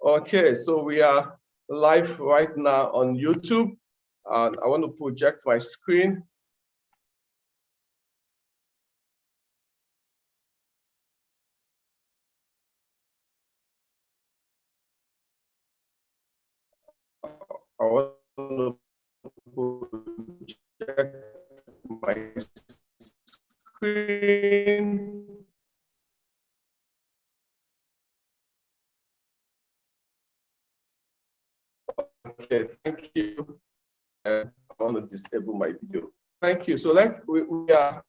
Okay, so we are live right now on YouTube, and I want to project my screen. I want to project my screen. Okay, thank you. I want to disable my video. Thank you. So we are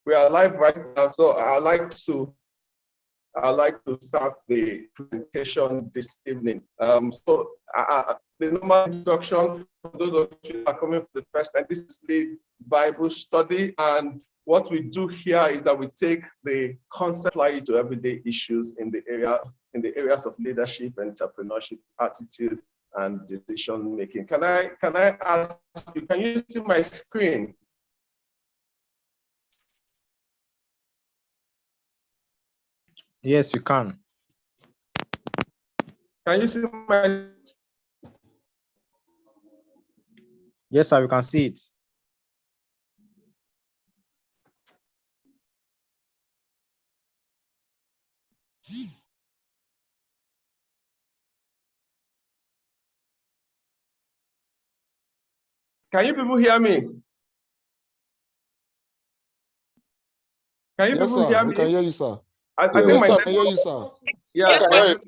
live right now. So I'd like to start the presentation this evening. The normal introduction for those of you who are coming for the first time, this is the Bible study, and what we do here is that we take the concept, apply it to everyday issues in the areas of leadership, entrepreneurship, attitude, and decision making. Can I ask you? Can you see my screen? Yes, you can. Can you see my? Yes, sir, we can see it. Can you people hear me? Can you people hear me? We can hear you, sir. I think my network, hear you, sir. Yes,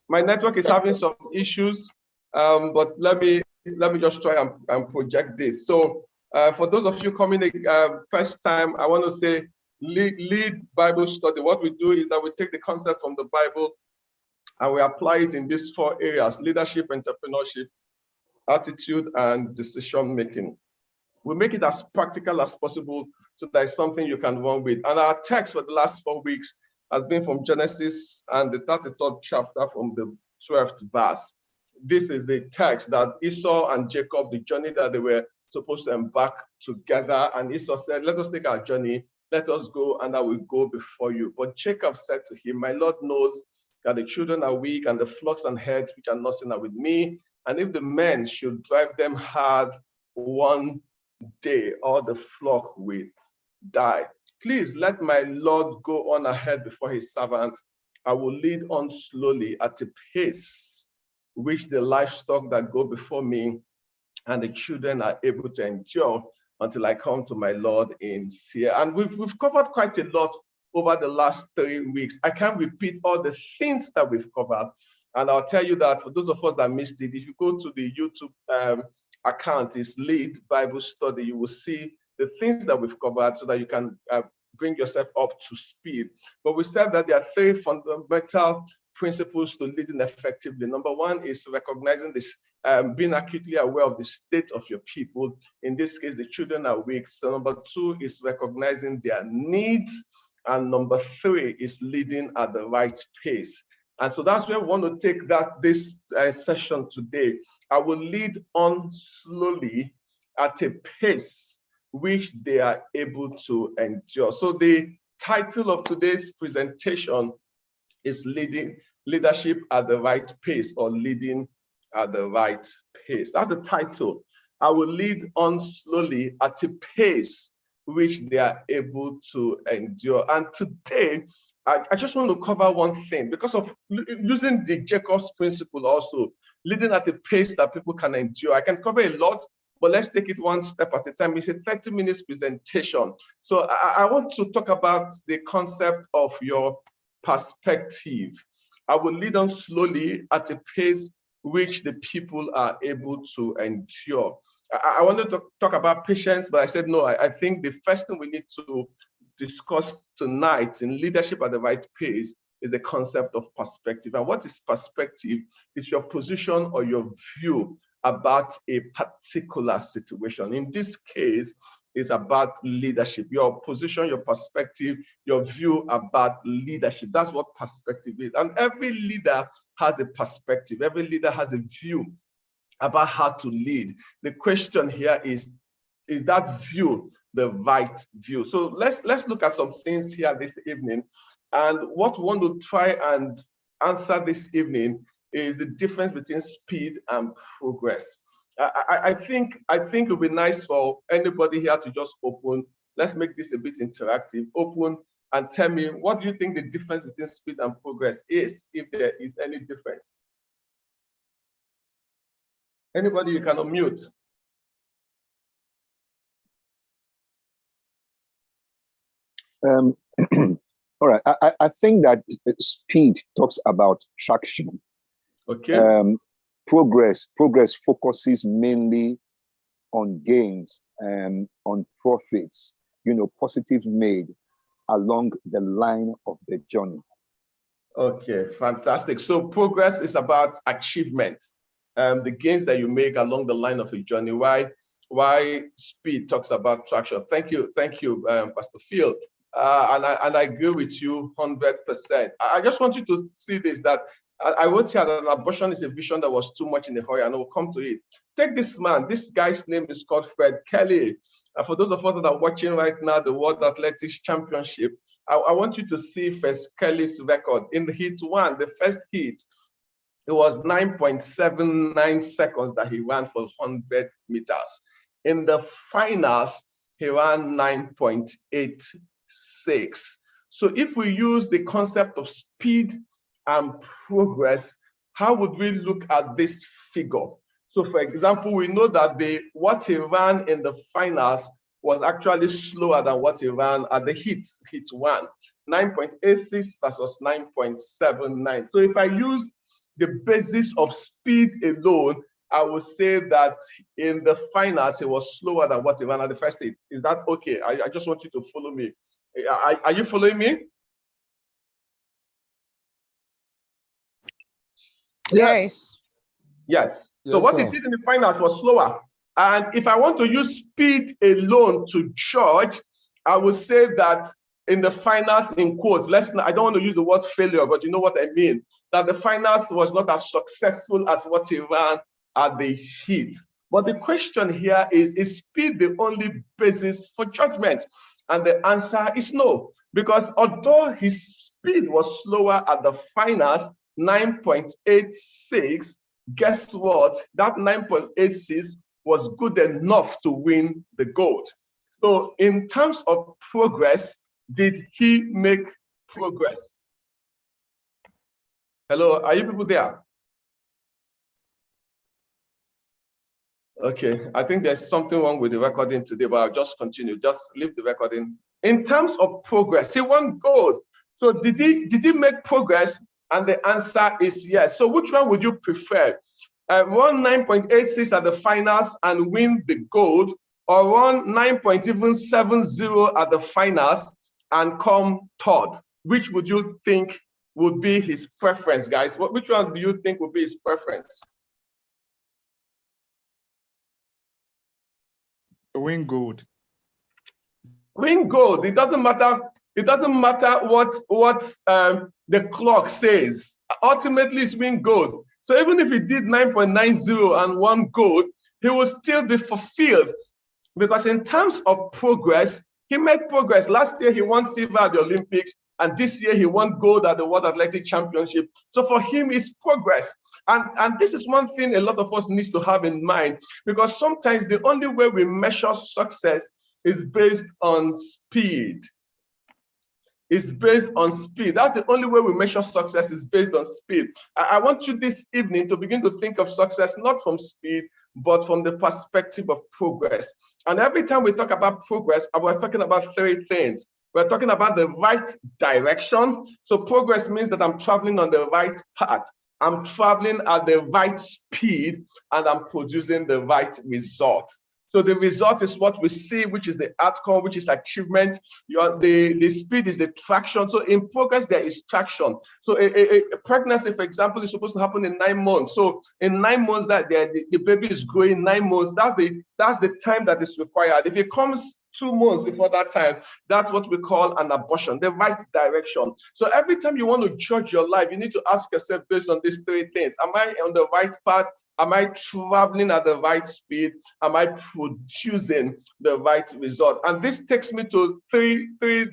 my network is having some issues, but let me just try and project this. So for those of you coming first time, I want to say lead Bible study. What we do is that we take the concept from the Bible and we apply it in these 4 areas: leadership, entrepreneurship, attitude, and decision making. We make it as practical as possible so that it's something you can run with. And our text for the last 4 weeks has been from Genesis and the 33rd chapter from the 12th verse. This is the text that Esau and Jacob, the journey that they were supposed to embark together. And Esau said, let us take our journey, let us go, and I will go before you. But Jacob said to him, my Lord knows that the children are weak and the flocks and herds which are nursing are with me. And if the men should drive them hard one day, all the flock will die. Please let my Lord go on ahead before his servant. I will lead on slowly at a pace which the livestock that go before me and the children are able to endure until I come to my Lord in Seir. And we've covered quite a lot over the last 3 weeks. I can't repeat all the things that we've covered. And I'll tell you that for those of us that missed it, if you go to the YouTube account, is L.E.A.D Bible Study, you will see the things that we've covered so that you can bring yourself up to speed. But we said that there are 3 fundamental principles to leading effectively. Number 1 is recognizing this, being acutely aware of the state of your people. In this case, the children are weak. So number 2 is recognizing their needs. And number 3 is leading at the right pace. And so that's where we want to take this session today. I will lead on slowly at a pace which they are able to endure. So the title of today's presentation is Leadership at the Right Pace, or Leading at the Right Pace. That's the title. I will lead on slowly at a pace which they are able to endure. And today, I just want to cover one thing because of using the Jacob's principle also, leading at a pace that people can endure. I can cover a lot, but let's take it one step at a time. It's a 30 minutes presentation. So I want to talk about the concept of your perspective. I will lead on slowly at a pace which the people are able to endure. I wanted to talk about patience, but I said, no, I think the first thing we need to discuss tonight in leadership at the right pace is the concept of perspective. And what is perspective? It's your position or your view about a particular situation. In this case, it's about leadership, your position, your perspective, your view about leadership. That's what perspective is. And every leader has a perspective. Every leader has a view about how to lead. The question here is that view the right view? So let's look at some things here this evening. And what we want to try and answer this evening is the difference between speed and progress. I think it would be nice for anybody here to just open. Let's make this a bit interactive. Open and tell me, what do you think the difference between speed and progress is, if there is any difference? Anybody, you can unmute. All right, I think that speed talks about traction. Okay. Progress focuses mainly on gains and on profits, positives made along the line of the journey. Okay, fantastic. So progress is about achievement, the gains that you make along the line of a journey. Why speed talks about traction. Thank you, Pastor Phil. And I agree with you 100%. I just want you to see this, that I would say that an abortion is a vision that was too much in a hurry, and we'll come to it. Take this man. This guy's name is called Fred Kelly. For those of us that are watching right now, the World Athletics Championship, I want you to see first Kelly's record. In the heat one, the first heat, it was 9.79 seconds that he ran for 100 meters. In the finals, he ran 9.86. So if we use the concept of speed and progress, how would we look at this figure? So for example, we know that what he ran in the finals was actually slower than what he ran at the heat one, 9.86 versus 9.79. So if I use the basis of speed alone, I would say that in the finals, he was slower than what he ran at the first heat. Is that okay? I just want you to follow me. Are you following me? Yes. Yes. So what he did in the finals was slower. And if I want to use speed alone to judge, I would say that in the finals, in quotes, I don't want to use the word failure, but you know what I mean, that the finals was not as successful as what he ran at the heat. But the question here is speed the only basis for judgment? And the answer is no, because although his speed was slower at the finals, 9.86, guess what? That 9.86 was good enough to win the gold. So in terms of progress, did he make progress? Hello, are you people there? Okay, I think there's something wrong with the recording today, but I'll just continue. Just leave the recording. In terms of progress, he won gold. So did he make progress? And the answer is yes. So which one would you prefer? Run 9.86 at the finals and win the gold, or run 9.70 at the finals and come third? Which would you think would be his preference, guys? Which one do you think would be his preference? Win gold. Win gold. It doesn't matter. It doesn't matter what the clock says. Ultimately, it's win gold. So even if he did 9.90 and won gold, he will still be fulfilled, because in terms of progress, he made progress. Last year, he won silver at the Olympics, and this year he won gold at the World Athletic Championship. So for him, it's progress. And this is one thing a lot of us need to have in mind, because sometimes the only way we measure success is based on speed. It's based on speed. That's the only way we measure success, is based on speed. I want you this evening to begin to think of success not from speed, but from the perspective of progress. And every time we talk about progress, we're talking about three things. We're talking about the right direction. So progress means that I'm traveling on the right path. I'm traveling at the right speed, and I'm producing the right result. So the result is what we see, which is the outcome, which is achievement. The speed is the traction. So in progress, there is traction. So a pregnancy, for example, is supposed to happen in 9 months. So in 9 months, that the baby is growing 9 months. That's the time that is required. If it comes 2 months before that time, that's what we call an abortion, the right direction. So every time you want to judge your life, you need to ask yourself based on these three things. Am I on the right path? Am I traveling at the right speed? Am I producing the right result? And this takes me to three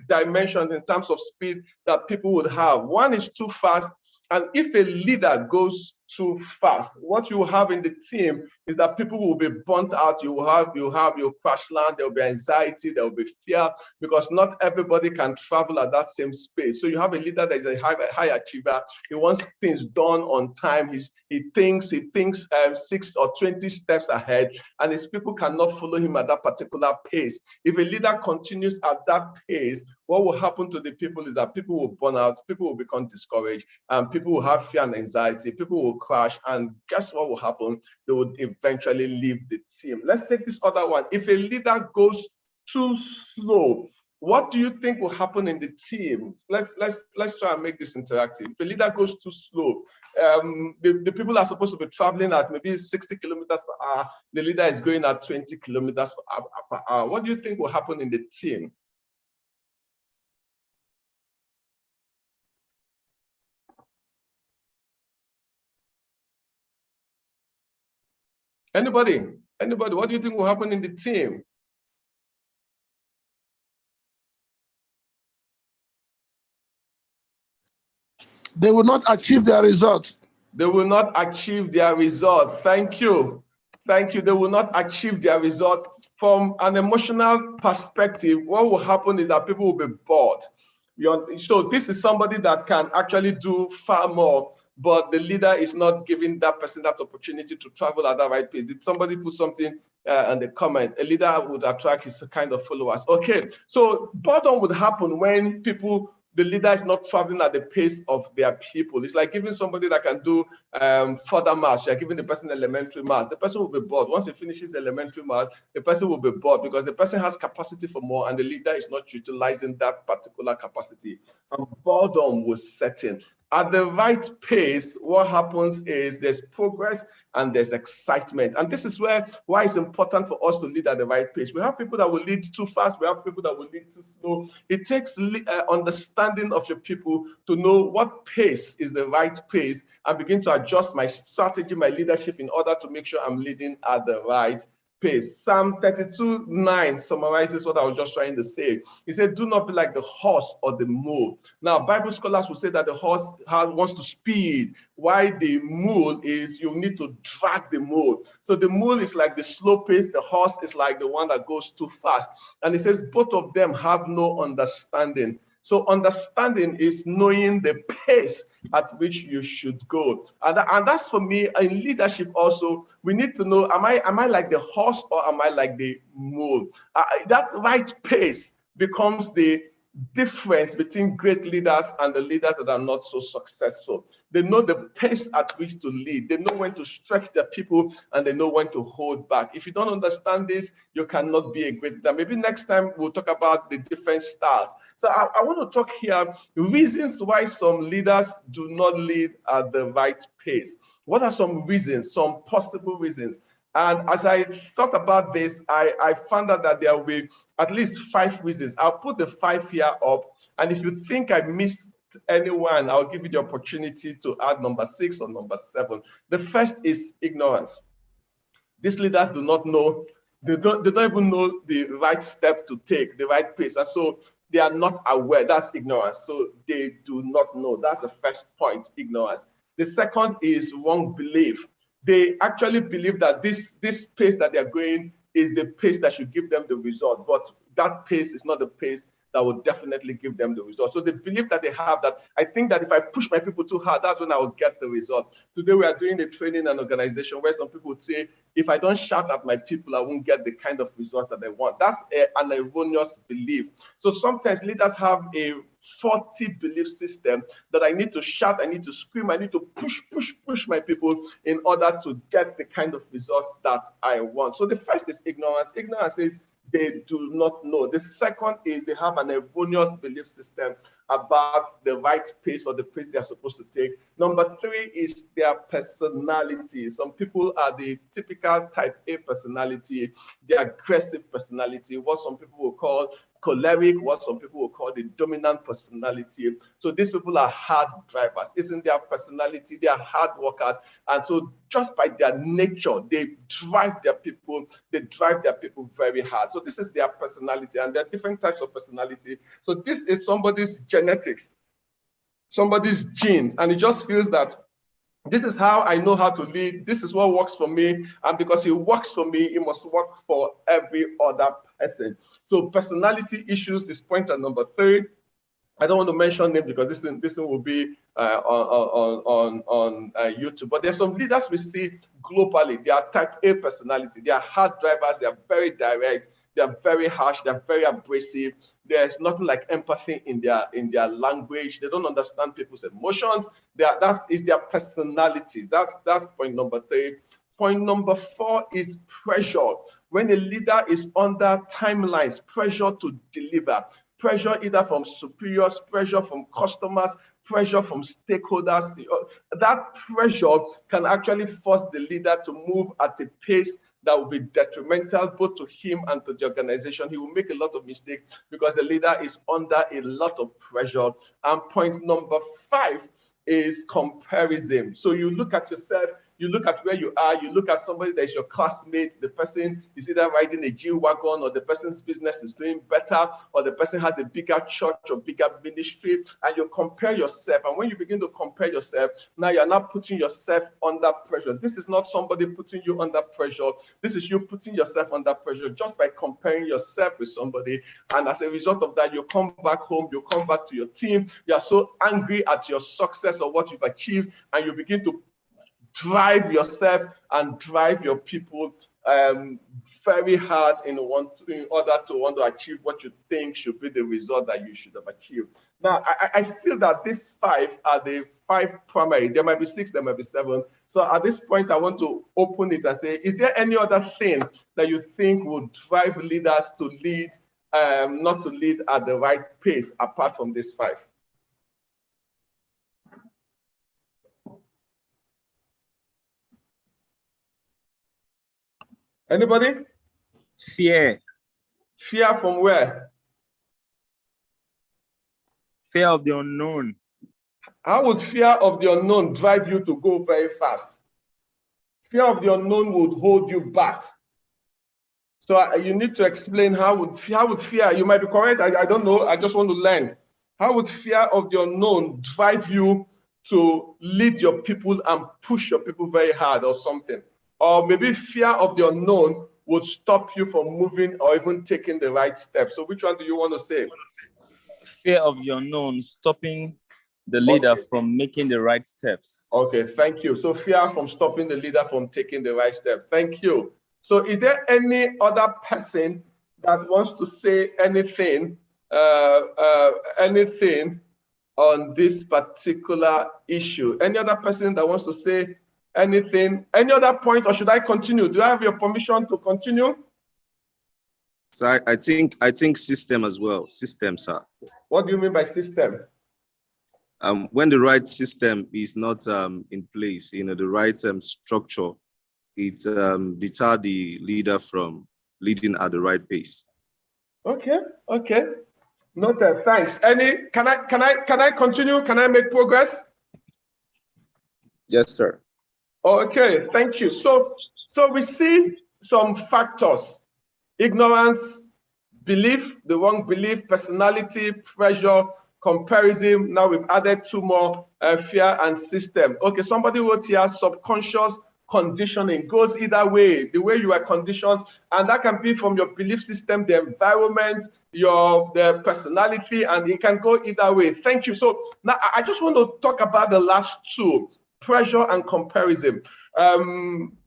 dimensions in terms of speed that people would have. One is too fast, And if a leader goes too fast, what you have in the team is that people will be burnt out. You will crash land. There will be anxiety. There will be fear, because not everybody can travel at that same space. So you have a leader that is a high achiever. He wants things done on time. He thinks 6 or 20 steps ahead, and his people cannot follow him at that particular pace. If a leader continues at that pace, what will happen to the people is that people will burn out, people will become discouraged, and people will have fear and anxiety, people will crash, and guess what will happen? They would eventually leave the team. Let's take this other one. If a leader goes too slow, what do you think will happen in the team? Let's try and make this interactive. If a leader goes too slow, the people are supposed to be traveling at maybe 60 kilometers per hour. The leader is going at 20 kilometers per hour. What do you think will happen in the team? Anybody? What do you think will happen in the team? They will not achieve their result. They will not achieve their result. Thank you. Thank you. They will not achieve their result. From an emotional perspective, what will happen is that people will be bored. So this is somebody that can actually do far more, but the leader is not giving that person that opportunity to travel at that right pace. Did somebody put something in the comment? A leader would attract his kind of followers. Okay, so boredom would happen when the leader is not traveling at the pace of their people. It's like giving somebody that can do further maths. You're giving the person elementary maths. The person will be bored. Once he finishes the elementary maths, the person will be bored because the person has capacity for more and the leader is not utilizing that particular capacity. And boredom will set in. At the right pace, what happens is there's progress and there's excitement. And this is why it's important for us to lead at the right pace. We have people that will lead too fast. We have people that will lead too slow. It takes understanding of your people to know what pace is the right pace and begin to adjust my strategy, my leadership in order to make sure I'm leading at the right pace. Psalm 32:9 summarizes what I was just trying to say. He said, do not be like the horse or the mule. Now, Bible scholars will say that the horse wants to speed, while the mule is you need to drag the mule. So the mule is like the slow pace, the horse is like the one that goes too fast. And he says, both of them have no understanding. So understanding is knowing the pace at which you should go. And that's for me in leadership also. We need to know, am I like the horse or am I like the mule? That right pace becomes the difference between great leaders and the leaders that are not so successful. They know the pace at which to lead. They know when to stretch their people and they know when to hold back. If you don't understand this, you cannot be a great leader. Maybe next time we'll talk about the different styles. So I want to talk here reasons why some leaders do not lead at the right pace. What are some reasons, some possible reasons? And as I thought about this, I found out that there will be at least 5 reasons. I'll put the 5 here up. And if you think I missed anyone, I'll give you the opportunity to add number 6 or number 7. The first is ignorance. These leaders do not know, they don't even know the right step to take, the right pace. And so they are not aware. That's ignorance. So they do not know. That's the first point, ignorance. The second is wrong belief. They actually believe that this pace that they're going is the pace that should give them the result, but that pace is not the pace that will definitely give them the result. So the belief that they have that I think that if I push my people too hard, that's when I will get the result. Today we are doing a training and organization where some people would say, if I don't shout at my people, I won't get the kind of results that I want. That's an erroneous belief. So sometimes leaders have a faulty belief system that I need to shout, I need to scream, I need to push my people in order to get the kind of results that I want. So the first is ignorance. Ignorance is they do not know. The second is they have an erroneous belief system about the right pace or the pace they are supposed to take. Number 3 is their personality. Some people are the typical type A personality, the aggressive personality, what some people will call choleric, what some people will call the dominant personality. So these people are hard drivers. It's in their personality, they are hard workers. And so just by their nature, they drive their people very hard. So this is their personality, and there are different types of personality. So this is somebody's genetics. somebody's genes, and he just feels that this is how I know how to lead. This is what works for me. And because it works for me, it must work for every other person. So personality issues is pointer number 3. I don't want to mention names because this thing will be on YouTube. But there's some leaders we see globally. They are type A personality. They are hard drivers. They are very direct. They are very harsh. They are very abrasive. There's nothing like empathy in their language. They don't understand people's emotions. That is their personality. That's point number 3. Point number 4 is pressure. When a leader is under timelines, pressure to deliver. Pressure either from superiors, pressure from customers, pressure from stakeholders. That pressure can actually force the leader to move at a pace that will be detrimental both to him and to the organization. He will make a lot of mistakes because the leader is under a lot of pressure. And point number 5 is comparison. So you look at yourself, you look at where you are, you look at somebody that is your classmate, the person is either riding a G-Wagon, or the person's business is doing better, or the person has a bigger church or bigger ministry, and you compare yourself. And when you begin to compare yourself, now you're not putting yourself under pressure. This is not somebody putting you under pressure. This is you putting yourself under pressure just by comparing yourself with somebody. And as a result of that, you come back home, you come back to your team, you are so angry at your success or what you've achieved, and you begin to drive yourself and drive your people very hard in order to want to achieve what you think should be the result that you should have achieved. Now, I feel that these 5 are the 5 primary. There might be 6, there might be 7. So at this point, I want to open it and say, is there any other thing that you think would drive leaders to lead, not to lead at the right pace apart from these 5? Anybody? Fear. Fear from where? Fear of the unknown. How would fear of the unknown drive you to go very fast? Fear of the unknown would hold you back. So you need to explain how would fear, you might be correct, I don't know, I just want to learn. How would fear of the unknown drive you to lead your people and push your people very hard or something? Or maybe fear of the unknown would stop you from moving or even taking the right step. So which one do you want to say? Fear of the unknown, stopping the leader from making the right steps. Okay, thank you. So fear from stopping the leader from taking the right step. Thank you. So is there any other person that wants to say anything, anything on this particular issue? Any other person that wants to say anything? Any other point, or should I continue? Do I have your permission to continue? So I think system as well. System, sir. What do you mean by system? When the right system is not in place, the right structure, it deter the leader from leading at the right pace. Okay. Noted. Thanks. Can I continue? Can I make progress? Yes, sir. Okay, thank you. So we see some factors: ignorance, belief, the wrong belief, personality, pressure, comparison. Now we've added 2 more, fear and system. Okay, somebody wrote here, subconscious conditioning goes either way, the way you are conditioned, and that can be from your belief system, the environment, the personality, and it can go either way. Thank you. So now I just want to talk about the last 2, pressure and comparison.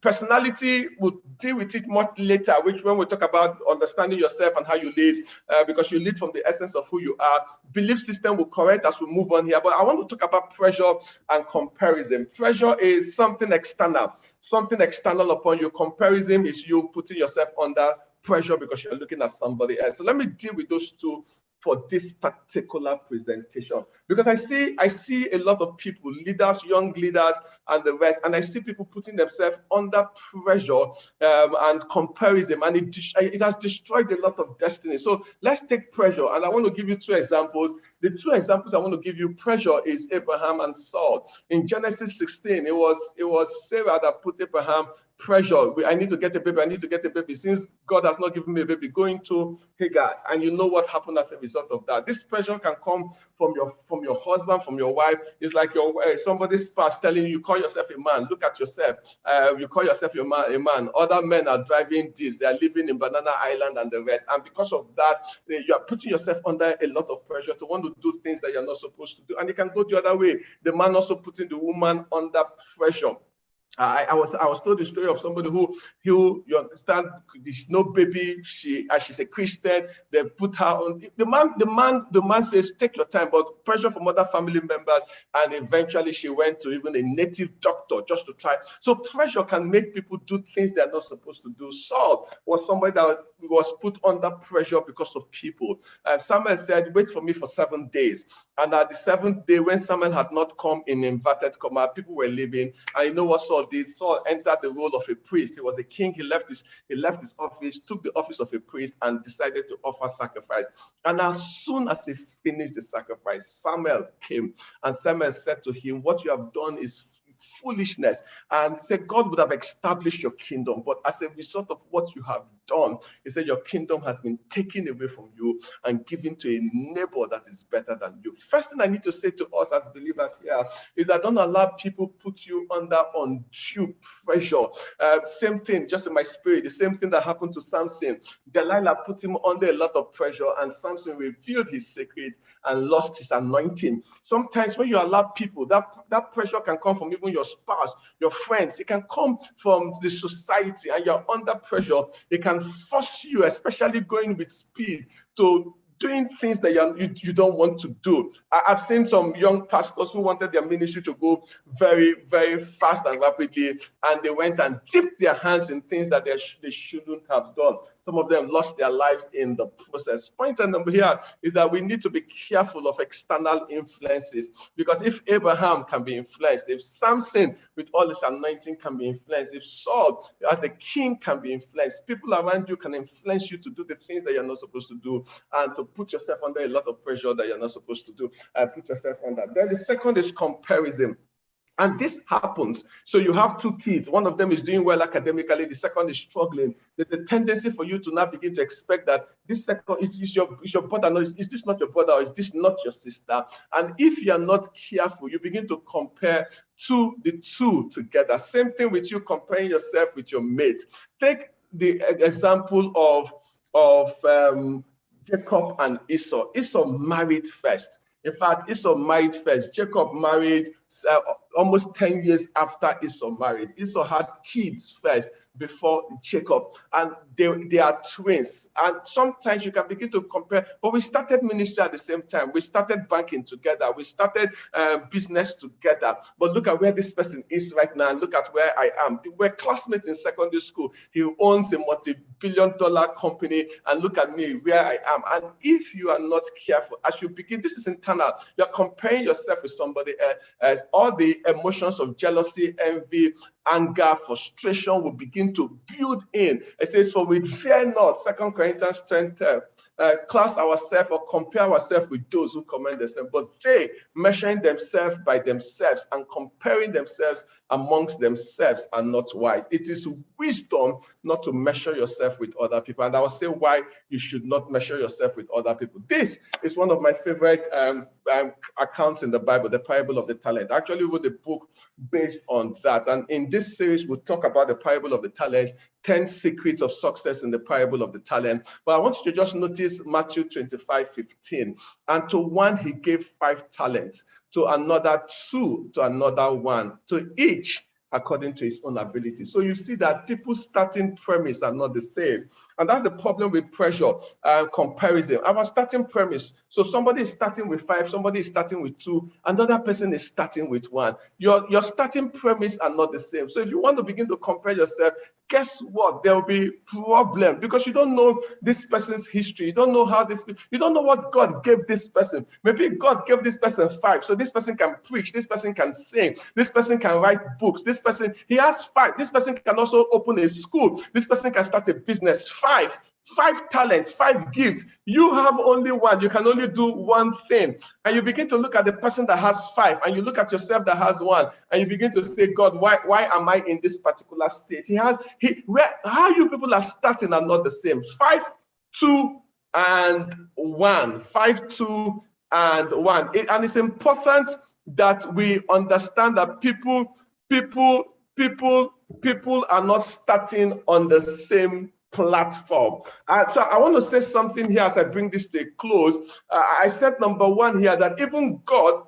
Personality, we'll deal with it much later, which when we talk about understanding yourself and how you lead, because you lead from the essence of who you are. Belief system will correct as we move on here, but I want to talk about pressure and comparison. Pressure is something external upon you. Comparison is you putting yourself under pressure because you're looking at somebody else. So let me deal with those 2 for this particular presentation, because I see a lot of people, leaders, young leaders, and the rest, and I see people putting themselves under pressure and comparison, and it has destroyed a lot of destiny. So let's take pressure, and I want to give you 2 examples. The 2 examples I want to give you, pressure is Abraham and Saul. In Genesis 16, it was Sarah that put Abraham pressure. I need to get a baby. Since God has not given me a baby, going to Hagar, and you know what happened as a result of that. This pressure can come from your husband, from your wife. It's like somebody's past telling you call yourself a man. Look at yourself. You call yourself a man. Other men are driving this. They are living in Banana Island and the rest. And because of that, you are putting yourself under a lot of pressure to want to do things that you're not supposed to do. And it can go the other way. The man also putting the woman under pressure. I was told the story of somebody who you understand, there's no baby. She's a Christian. They put her on. The man says take your time, but pressure from other family members, and eventually she went to even a native doctor just to try. So pressure can make people do things they're not supposed to do. Saul was somebody that was put under pressure because of people. Samuel said, "Wait for me for 7 days." And at the 7th day, when Samuel had not come in inverted comma, people were leaving. And you know what Saul did? Saul entered the role of a priest. He was a king. He left his office, took the office of a priest, and decided to offer sacrifice. And as soon as he finished the sacrifice, Samuel came, and Samuel said to him, "What you have done is foolishness." And he said, God would have established your kingdom, but as a result of what you have done, he said, your kingdom has been taken away from you and given to a neighbor that is better than you. First thing I need to say to us as believers here is that don't allow people put you under undue pressure. Same thing, just in my spirit, the same thing that happened to Samson. Delilah put him under a lot of pressure, and Samson revealed his secret and lost his anointing. Sometimes when you allow people, that pressure can come from even your spouse, your friends. It can come from the society, and you're under pressure. It can force you, especially going with speed, to doing things that you don't want to do. I've seen some young pastors who wanted their ministry to go very, very fast and rapidly, and they went and dipped their hands in things that they shouldn't have done. Some of them lost their lives in the process. Point number here is that we need to be careful of external influences, because if Abraham can be influenced, if Samson with all his anointing can be influenced, if Saul as the king can be influenced, people around you can influence you to do the things that you're not supposed to do and to put yourself under a lot of pressure that you're not supposed to do. Put yourself under. Then the second is comparison. And this happens. So you have two kids. One of them is doing well academically. The second is struggling. There's a tendency for you to now begin to expect that this second is your brother. No, is this not your brother? Or is this not your sister? And if you're not careful, you begin to compare the two together. Same thing with you comparing yourself with your mates. Take the example of Jacob and Esau. Esau married first. In fact, Esau married first. Jacob married almost 10 years after Esau married. Esau had kids first before Jacob, and they are twins. And sometimes you can begin to compare, but we started ministry at the same time. We started banking together. We started business together. But look at where this person is right now, and look at where I am. We're classmates in secondary school. He owns a multi-billion-dollar company, and look at me, where I am. And if you are not careful, as you begin, this is internal, you're comparing yourself with somebody else. All the emotions of jealousy, envy, anger, frustration will begin to build in. It says, for we fear not, 2 Corinthians 10:10, class ourselves or compare ourselves with those who commend themselves, but they measuring themselves by themselves and comparing themselves amongst themselves are not wise. It is wisdom not to measure yourself with other people. And I will say why you should not measure yourself with other people. This is one of my favorite accounts in the Bible, the parable of the talent. I actually wrote a book based on that. And in this series, we'll talk about the parable of the talent, 10 secrets of success in the parable of the talent. But I want you to just notice Matthew 25:15. And to one he gave 5 talents, to another 2, to another 1, to each according to his own ability. So you see that people's starting premise are not the same. And that's the problem with pressure and comparison. Our starting premise. So somebody is starting with 5, somebody is starting with 2, another person is starting with 1. Your starting premise are not the same. So if you want to begin to compare yourself, guess what? There will be problem because you don't know this person's history. You don't know you don't know what God gave this person. Maybe God gave this person 5. So this person can preach, this person can sing, this person can write books, this person, he has 5. This person can also open a school. This person can start a business. 5 talents, 5 gifts. You have only 1. You can only do one thing. And you begin to look at the person that has 5, and you look at yourself that has 1, and you begin to say, God, why am I in this particular state? How you people are starting are not the same. 5, 2, and 1. 5, 2, and 1. And it's important that we understand that people are not starting on the same platform. So I want to say something here as I bring this to a close. I said number 1 here, that even God,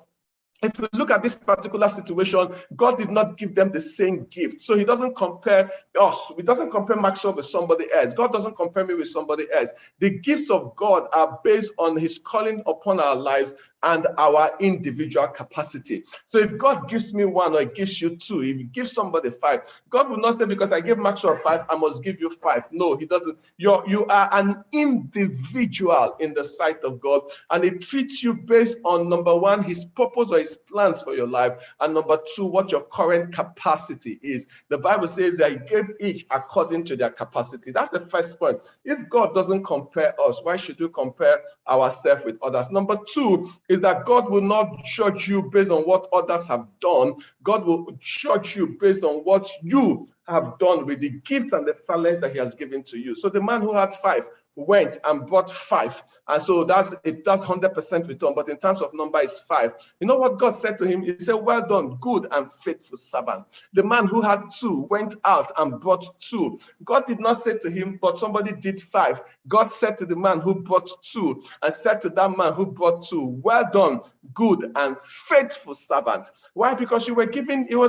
if we look at this particular situation, God did not give them the same gift. So he doesn't compare us. He doesn't compare Maxwell with somebody else. God doesn't compare me with somebody else. The gifts of God are based on his calling upon our lives and our individual capacity. So if God gives me 1 or he gives you 2, if he gives somebody 5, God will not say, because I gave Maxwell 5, I must give you 5. No, he doesn't. You are an individual in the sight of God, and he treats you based on, number 1, his purpose or his plans for your life, and number 2, what your current capacity is. The Bible says that he gave each according to their capacity. That's the first point. If God doesn't compare us, why should we compare ourselves with others? Number 2 is that God will not judge you based on what others have done. God will judge you based on what you have done with the gifts and the talents that he has given to you. So the man who had 5 went and brought 5, and so that's 100% return, but in terms of number is 5. You know what God said to him? He said, well done, good and faithful servant. The man who had 2 went out and brought 2. God did not say to him, but somebody did 5. God said to the man who brought 2, and said to that man who brought 2, well done, good and faithful servant. Why? Because you were given, you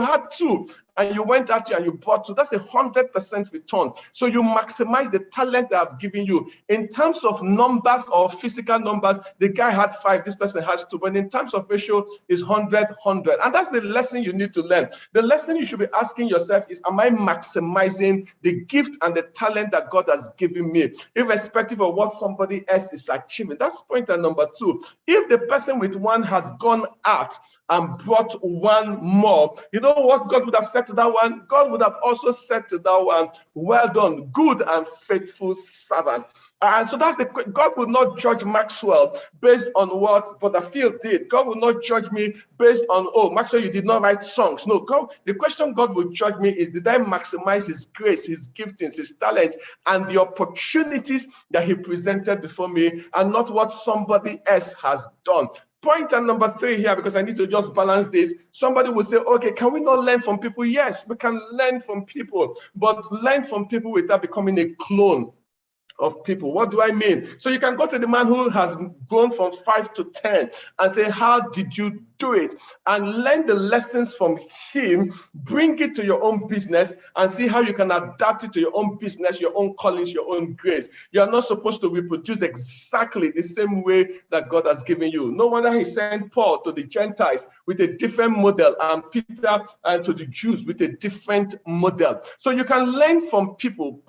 had 2, and you went out here and you brought 2. That's 100% return. So you maximize the talent that I've given you. In terms of numbers or physical numbers, the guy had 5, this person has 2, but in terms of ratio is 100, 100. And that's the lesson you need to learn. The lesson you should be asking yourself is, am I maximizing the gift and the talent that God has given me, irrespective of what somebody else is achieving? That's point number 2. If the person with 1 had gone out and brought 1 more, you know what God would have said to that one? God would have also said to that one, well done, good and faithful servant. And so that's God will not judge Maxwell based on what Butterfield did. God will not judge me based on, oh, Maxwell, you did not write songs. No, God, the question God will judge me is, did I maximize his grace, his giftings, his talent, and the opportunities that he presented before me, and not what somebody else has done. Point number 3 here, because I need to just balance this. Somebody will say, okay, can we not learn from people? Yes, we can learn from people, but learn from people without becoming a clone of people. What do I mean? So you can go to the man who has grown from 5 to 10 and say, how did you do it? And learn the lessons from him, bring it to your own business, and see how you can adapt it to your own business, your own callings, your own grace. You are not supposed to reproduce exactly the same way that God has given you. No wonder he sent Paul to the Gentiles with a different model, and Peter to the Jews with a different model. So you can learn from people.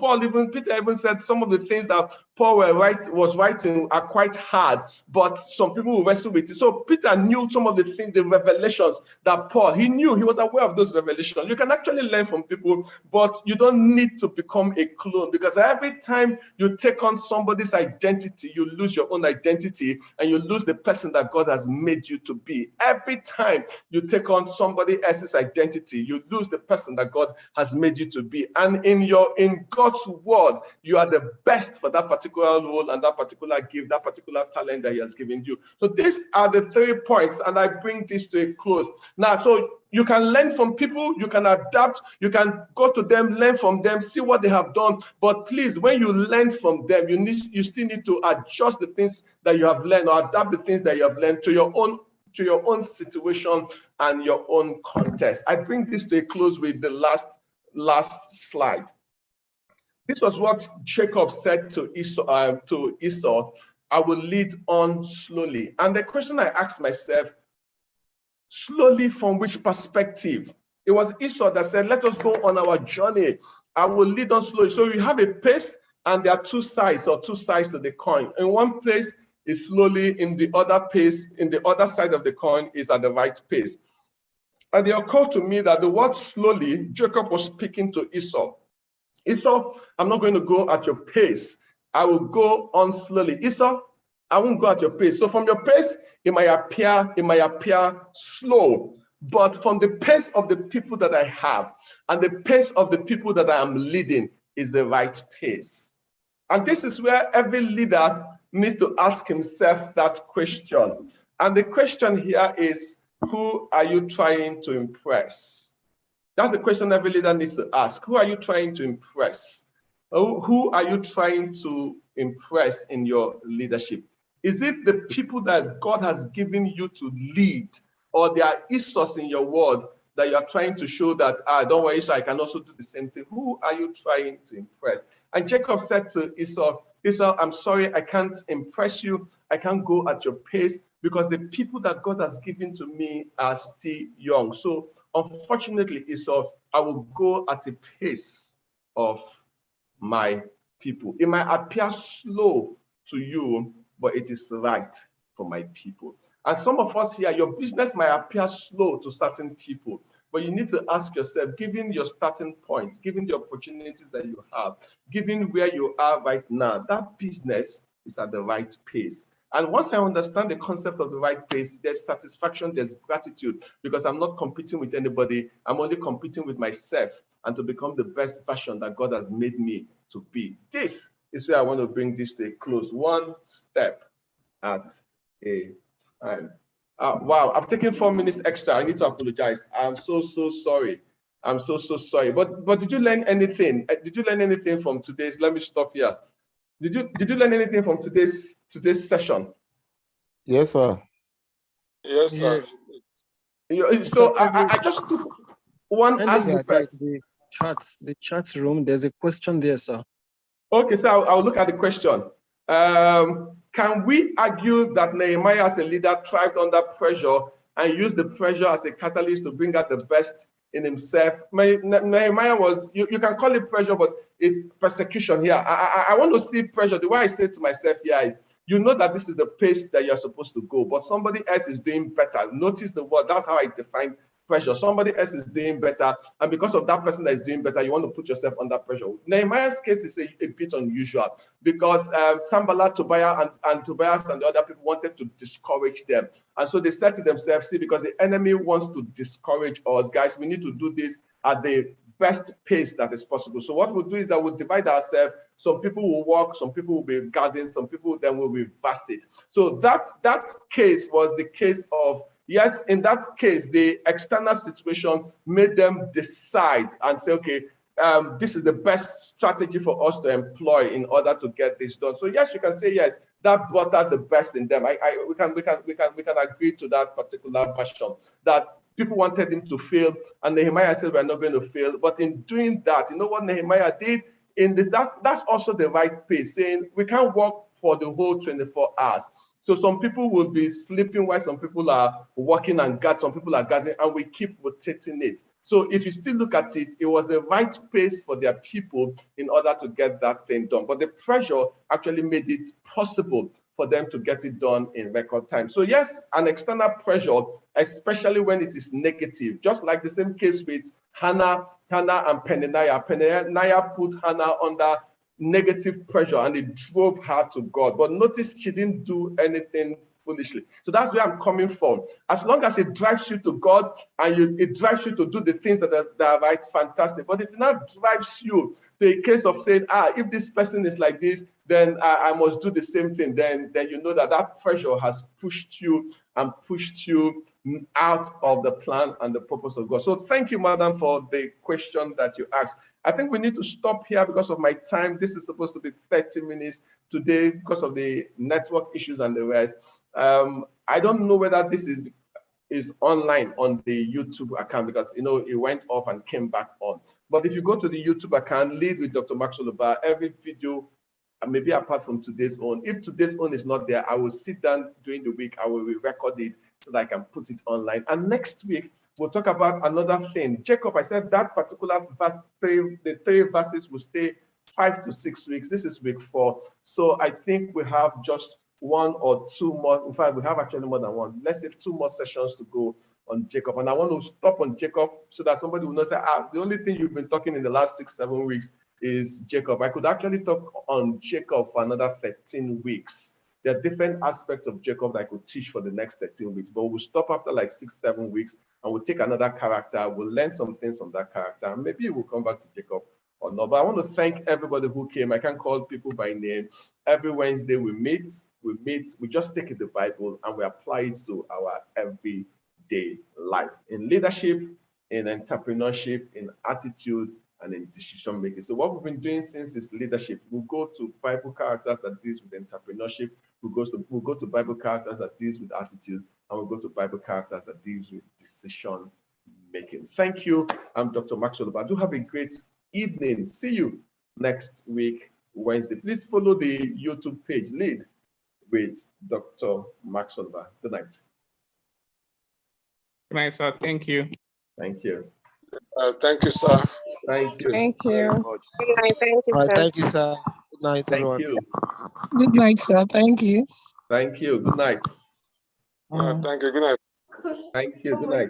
Peter even said some of the things that Paul was writing are quite hard, but some people will wrestle with it. So Peter knew some of the things, the revelations that Paul, he was aware of those revelations. You can actually learn from people, but you don't need to become a clone, because every time you take on somebody's identity, you lose your own identity, and you lose the person that God has made you to be. Every time you take on somebody else's identity, you lose the person that God has made you to be. And in God's word, you are the best for that particular role and that particular gift, that particular talent that he has given you. So these are the 3 points, and I bring this to a close. Now, so you can learn from people, you can adapt, you can go to them, learn from them, see what they have done. But please, when you learn from them, you still need to adjust the things that you have learned, or adapt the things that you have learned to your own situation and your own context. I bring this to a close with the last slide. This was what Jacob said to Esau, I will lead on slowly. And the question I asked myself, slowly from which perspective? It was Esau that said, let us go on our journey. I will lead on slowly. So you have a pace, and there are 2 sides, or 2 sides to the coin. In one place is slowly, in the other pace, in the other side of the coin is at the right pace. And it occurred to me that the word slowly, Jacob was speaking to Esau. Esau, I'm not going to go at your pace. I will go on slowly. Esau, I won't go at your pace. So from your pace, it might appear slow. But from the pace of the people that I have and the pace of the people that I am leading is the right pace. And this is where every leader needs to ask himself that question. And the question here is, who are you trying to impress? That's the question every leader needs to ask. Who are you trying to impress? Who are you trying to impress in your leadership? Is it the people that God has given you to lead, or there are issues in your world that you are trying to show that, don't worry, Esau, I can also do the same thing? Who are you trying to impress? And Jacob said to Esau, Esau, I'm sorry, I can't impress you. I can't go at your pace because the people that God has given to me are still young. So unfortunately, Esau, I will go at the pace of my people. It might appear slow to you, but it is right for my people. And some of us here, your business might appear slow to certain people, but you need to ask yourself, given your starting point, given the opportunities that you have, given where you are right now, that business is at the right pace. And once I understand the concept of the right pace, there's satisfaction, there's gratitude, because I'm not competing with anybody. I'm only competing with myself and to become the best version that God has made me to be. This is where I want to bring this to a close, one step at a time. Wow, I've taken 4 minutes extra. I need to apologize. I'm so sorry. I'm so sorry. But did you learn anything? Did you learn anything from today's? Let me stop here. Did you learn anything from today's session? Yes, sir. Yes, sir. So I just took one aspect. The chat room, there's a question there, sir. Okay, so I'll look at the question. Can we argue that Nehemiah as a leader thrived under pressure and used the pressure as a catalyst to bring out the best in himself? Nehemiah was, you can call it pressure, but it's persecution here. I want to see pressure. The way I say to myself here is, you know that this is the pace that you're supposed to go, but somebody else is doing better. Notice the word. That's how I define pressure. Somebody else is doing better, and because of that person that is doing better, you want to put yourself under pressure. Nehemiah's case is a bit unusual because Sanballat, Tobiah, and Tobias and the other people wanted to discourage them. And so they said to themselves, see, because the enemy wants to discourage us, guys, we need to do this at the best pace that is possible. So what we'll do is that we'll divide ourselves. Some people will walk, some people will be guarding, some people then will reverse it. So that case was the case of, yes, in that case, the external situation made them decide and say, okay, this is the best strategy for us to employ in order to get this done. So yes, you can say yes, that brought out the best in them. We can agree to that particular version, that people wanted him to fail, and Nehemiah said, we're not going to fail. But in doing that, you know what Nehemiah did? In this, that's also the right pace, saying we can't work for the whole 24 hours. So some people will be sleeping while some people are working and guard, some people are guarding, and we keep rotating it. So if you still look at it, it was the right pace for their people in order to get that thing done. But the pressure actually made it possible for them to get it done in record time. So yes, an external pressure, especially when it is negative, just like the same case with Hannah and Peninnah. Peninnah put Hannah under negative pressure and it drove her to God. But notice she didn't do anything foolishly. So that's where I'm coming from. As long as it drives you to God and it drives you to do the things that are right, fantastic. But if it not drives you to a case of saying, if this person is like this, then I must do the same thing, then you know that pressure has pushed you out of the plan and the purpose of God. So thank you, madam, for the question that you asked. I think we need to stop here because of my time. This is supposed to be 30 minutes today because of the network issues and the rest. I don't know whether this is online on the YouTube account because, you know, it went off and came back on. But if you go to the YouTube account, Lead with Dr. Max Oluba, every video, maybe apart from today's own, if today's own is not there, I will sit down during the week, I will record it so that I can put it online. And next week, we'll talk about another thing. Jacob, I said that particular verse, the 3 verses will stay 5 to 6 weeks. This is week 4. So I think we have just 1 or 2 more. In fact, we have actually more than 1. Let's say 2 more sessions to go on Jacob. And I want to stop on Jacob so that somebody will not say, the only thing you've been talking in the last 6-7 weeks is Jacob. I could actually talk on Jacob for another 13 weeks. There are different aspects of Jacob that I could teach for the next 13 weeks, but we'll stop after like 6-7 weeks and we'll take another character. We'll learn some things from that character, and maybe we'll come back to Jacob or not. But I want to thank everybody who came. I can't call people by name. Every Wednesday we meet, we just take the Bible and we apply it to our everyday life in leadership, in entrepreneurship, in attitude, and in decision making. So what we've been doing since is leadership. We'll go to Bible characters that deals with entrepreneurship. We'll go to Bible characters that deals with attitude, and we'll go to Bible characters that deals with decision making. Thank you. I'm Dr. Max Oliver. Do have a great evening. See you next week, Wednesday. Please follow the YouTube page, Lead with Dr. Max Oliver. Good night. Good night, sir. Thank you. Thank you. Thank you, sir. Thank you. Thank Very you. much. Good night. Thank you, All right, sir. thank you, sir. Good night, Thank everyone. you. Good night, sir. Thank you. Thank you. Good night. Thank you. Good night. Thank you. Good night.